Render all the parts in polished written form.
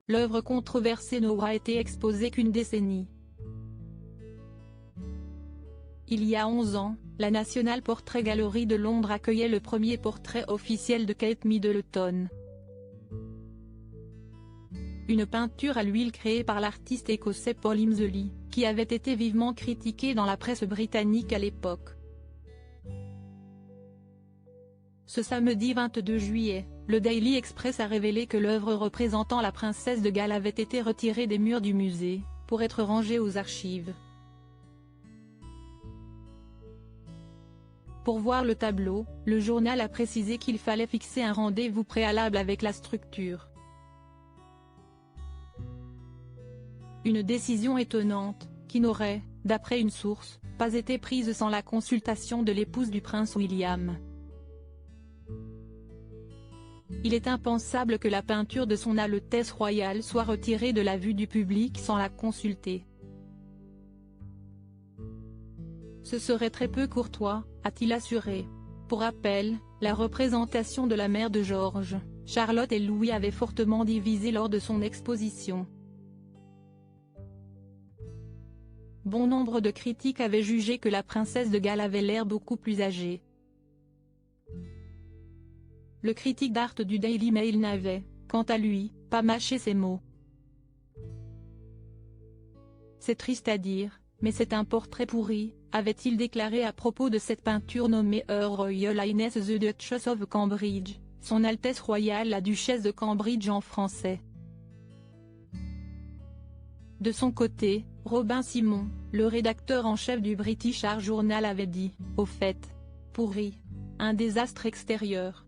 l'œuvre controversée n'aura été exposée qu'une décennie. Il y a 11 ans, la National Portrait Gallery de Londres accueillait le premier portrait officiel de Kate Middleton. Une peinture à l'huile créée par l'artiste écossais Paul Hemsley, qui avait été vivement critiquée dans la presse britannique à l'époque. Ce samedi 22 juillet, le Daily Express a révélé que l'œuvre représentant la princesse de Galles avait été retirée des murs du musée, pour être rangée aux archives. Pour voir le tableau, le journal a précisé qu'il fallait fixer un rendez-vous préalable avec la structure. Une décision étonnante, qui n'aurait, d'après une source, pas été prise sans la consultation de l'épouse du prince William. Il est impensable que la peinture de son Altesse royale soit retirée de la vue du public sans la consulter. Ce serait très peu courtois, a-t-il assuré. Pour rappel, la représentation de la mère de George, Charlotte et Louis avait fortement divisé lors de son exposition. Bon nombre de critiques avaient jugé que la princesse de Galles avait l'air beaucoup plus âgée. Le critique d'art du Daily Mail n'avait, quant à lui, pas mâché ses mots. C'est triste à dire, mais c'est un portrait pourri, avait-il déclaré à propos de cette peinture nommée Her Royal Highness the Duchess of Cambridge, Son Altesse royale la Duchesse de Cambridge en français. De son côté, Robin Simon, le rédacteur en chef du British Art Journal avait dit, au fait, pourri, un désastre extérieur.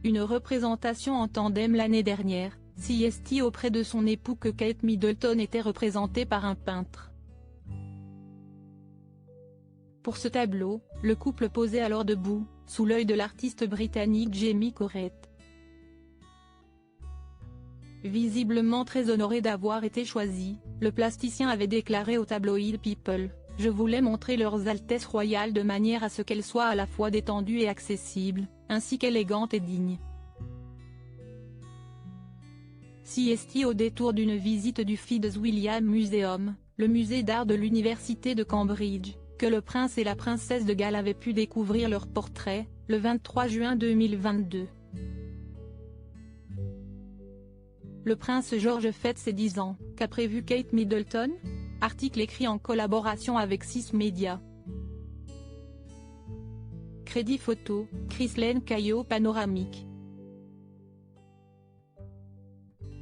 Une représentation en tandem l'année dernière, CST auprès de son époux que Kate Middleton était représentée par un peintre. Pour ce tableau, le couple posait alors debout, sous l'œil de l'artiste britannique Jamie Corrett. Visiblement très honoré d'avoir été choisi, le plasticien avait déclaré au tabloïd People, « Je voulais montrer leurs Altesses royales de manière à ce qu'elles soient à la fois détendues et accessibles, ainsi qu'élégantes et dignes. » CST au détour d'une visite du Fitzwilliam Museum, le musée d'art de l'université de Cambridge, que le prince et la princesse de Galles avaient pu découvrir leur portrait, le 23 juin 2022. Le prince George fête ses 10 ans, qu'a prévu Kate Middleton ? Article écrit en collaboration avec 6 médias. Crédit photo, Chryslaine Caillot panoramique.